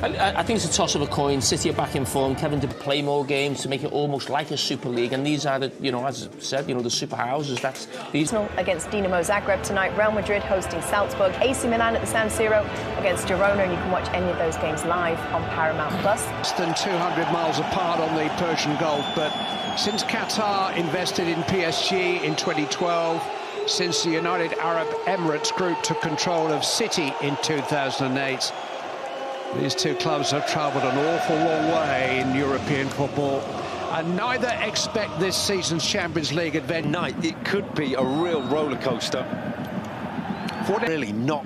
I think it's a toss of a coin. City are back in form. Kevin to play more games to make it almost like a Super League. And these are the, as I said, the super houses. That's these. Against Dinamo Zagreb tonight. Real Madrid hosting Salzburg. AC Milan at the San Siro against Girona. And you can watch any of those games live on Paramount Plus. Less than 200 miles apart on the Persian Gulf, but since Qatar invested in PSG in 2012, since the United Arab Emirates Group took control of City in 2008, these two clubs have travelled an awful long way in European football, and neither expect this season's Champions League adventure. Night, it could be a real roller coaster. Really not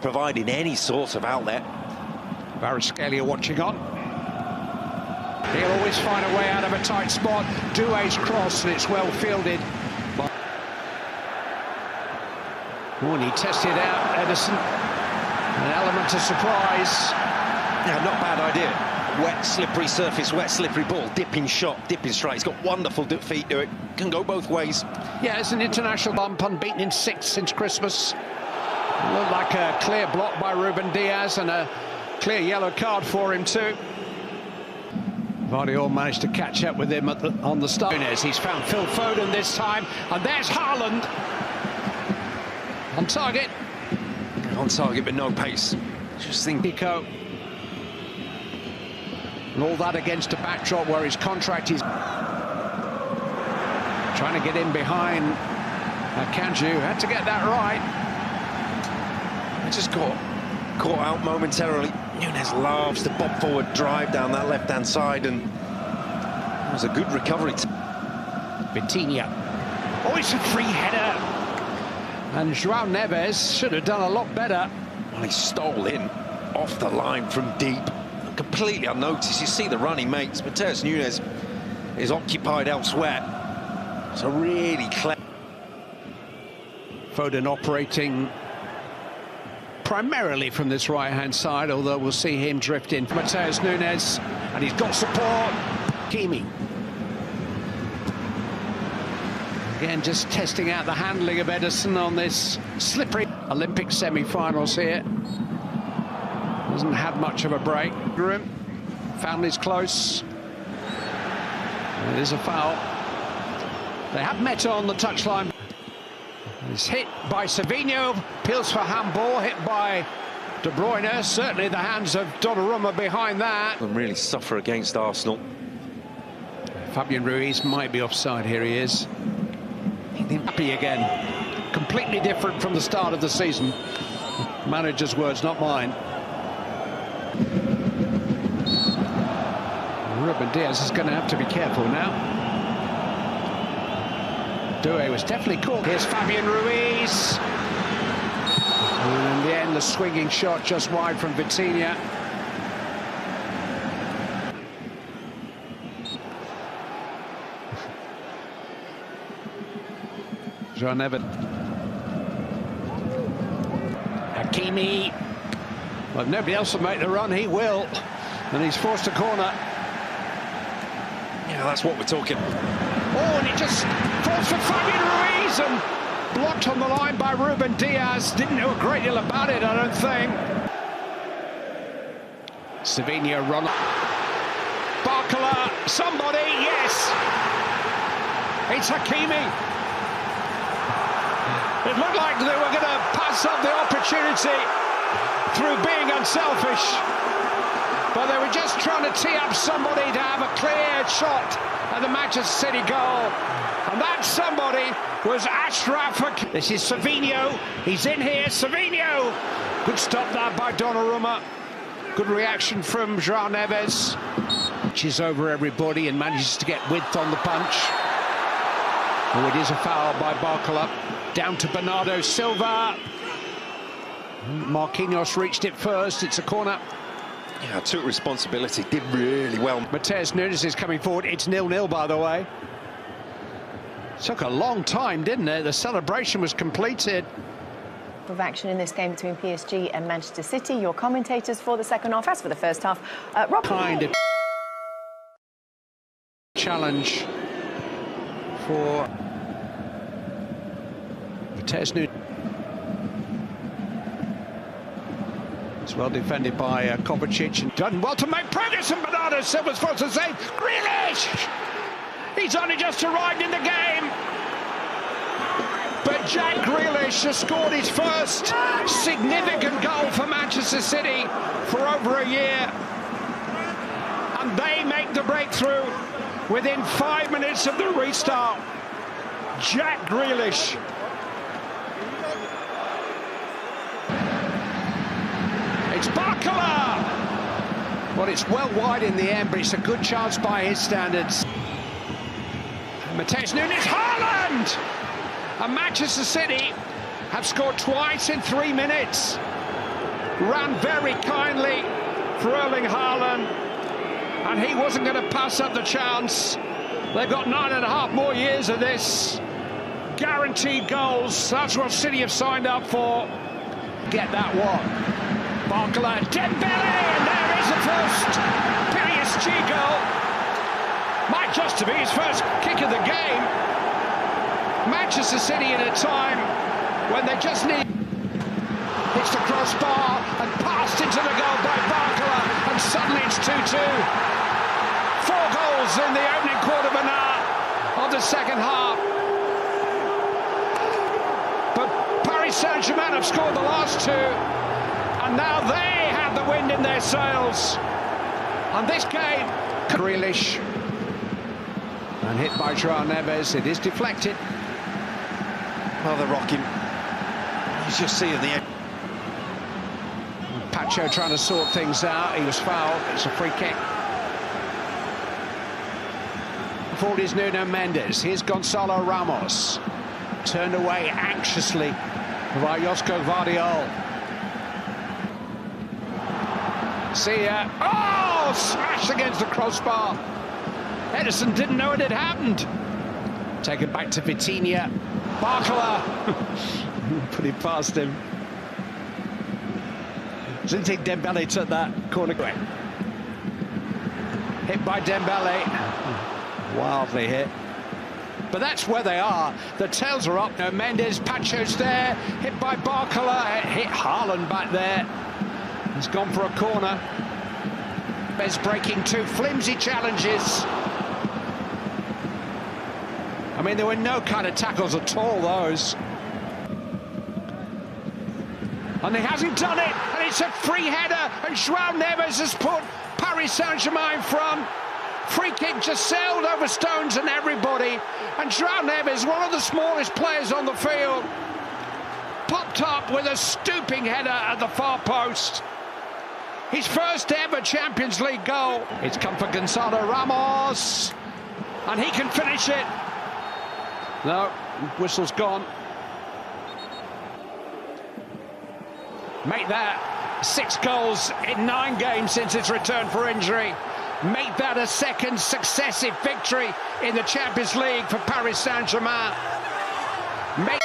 providing any sort of outlet. Kvaratskhelia watching on. He'll always find a way out of a tight spot. Doué's cross, and it's well fielded. Oh, and he tested out Ederson. An element of surprise. Yeah, not bad idea. Wet, slippery surface, wet, slippery ball. Dipping shot, dipping strike. He's got wonderful feet to it. Can go both ways. Yeah, it's an international bump, unbeaten in 6 since Christmas. Looked like a clear block by Ruben Diaz and a clear yellow card for him too. Vardiol managed to catch up with him on the start. He's found Phil Foden this time, and there's Haaland. On target. On target, but no pace. Just think. Pico. And all that against a backdrop where his contract is trying to get in behind Kanju. Had to get that right. Just caught out momentarily. Nunez loves the bob forward drive down that left-hand side, and it was a good recovery. Vitinha. Oh, it's a free header. And João Neves should have done a lot better. Well, he stole in off the line from deep, completely unnoticed. You see the running mates. Matheus Nunes is occupied elsewhere. So really clever. Foden operating primarily from this right-hand side, although we'll see him drift in. Matheus Nunes, and he's got support. Kimi. Again, just testing out the handling of Ederson on this slippery Olympic semi-finals here. Hasn't had much of a break. Family's close. It is a foul. They have met on the touchline. He's hit by Savinho, appeals for handball, hit by De Bruyne. Certainly the hands of Donnarumma behind that. And really suffer against Arsenal. Fabian Ruiz might be offside. Here he is. Happy again. Completely different from the start of the season. Manager's words, not mine. Ruben Diaz is going to have to be careful now. Doué was definitely caught. Here's Fabian Ruiz. And in the end, the swinging shot just wide from Vitinha. João Neves. Hakimi. Well, if nobody else will make the run, he will. And he's forced a corner. Yeah, that's what we're talking. Oh, and it just falls for Fabian Ruiz and blocked on the line by Ruben Diaz. Didn't know a great deal about it, I don't think. Savinho run. Barcola, somebody, yes. It's Hakimi. It looked like they were going to pass up the opportunity through being unselfish. But they were just trying to tee up somebody to have a clear shot at the Manchester City goal. And that somebody was Ashraf Hakimi. This is Savinho. He's in here. Savinho. Good stop there by Donnarumma. Good reaction from João Neves. Punches over everybody and manages to get width on the punch. Oh, it is a foul by Barcola. Down to Bernardo Silva. Marquinhos reached it first. It's a corner. Yeah, took responsibility, did really well. Matheus Nunes is coming forward. It's 0-0, by the way. Took a long time, didn't it? The celebration was completed. Of action in this game between PSG and Manchester City. Your commentators for the second half, as for the first half, Rob. Kind of challenge for Matheus Nunes. It's well defended by Kovacic and done well to make progress, and Bernardo Silva's supposed to save. Grealish! He's only just arrived in the game. But Jack Grealish has scored his first significant goal for Manchester City for over a year. And they make the breakthrough within 5 minutes of the restart. Jack Grealish. It's Barcola! Well, it's well wide in the end, but it's a good chance by his standards. Mateus Nunes, Haaland! And Manchester City have scored twice in 3 minutes. Ran very kindly for Erling Haaland, and he wasn't going to pass up the chance. They've got 9.5 more years of this. Guaranteed goals, that's what City have signed up for. Get that one. Barcola, Dembele, and there is the first PSG goal. Might just be his first kick of the game. Manchester City in a time when they just need... It's the crossbar and passed into the goal by Barcola, and suddenly it's 2-2. 4 goals in the opening quarter of an hour of the second half. But Paris Saint-Germain have scored the last 2, and now they have the wind in their sails. And this game... Grealish. And hit by João Neves. It is deflected. Well, they're rocking. He's just seeing the end. Pacho trying to sort things out. He was fouled. It's a free kick. Forward is Nuno Mendes. Here's Gonzalo Ramos. Turned away anxiously by Josko Gvardiol. See ya. Oh! Smash against the crossbar. Edison didn't know it had happened. Taken back to Vitinha. Barcola. Put it past him. Didn't think Dembele took that corner away. Hit by Dembele. Wildly hit. But that's where they are. The tails are up. No, Mendes, Pacho's there. Hit by Barcola. Hit Haaland back there. He's gone for a corner. Bez breaking 2 flimsy challenges. I mean, there were no kind of tackles at all, those. And he hasn't done it, and it's a free header, and João Neves has put Paris Saint-Germain in front. Free kick just sailed over stones and everybody, and João Neves, one of the smallest players on the field, popped up with a stooping header at the far post. His first ever Champions League goal. It's come for Gonzalo Ramos, and he can finish it. No, whistle's gone. Make that 6 goals in 9 games since its return for injury. Make that a second successive victory in the Champions League for Paris Saint-Germain. Make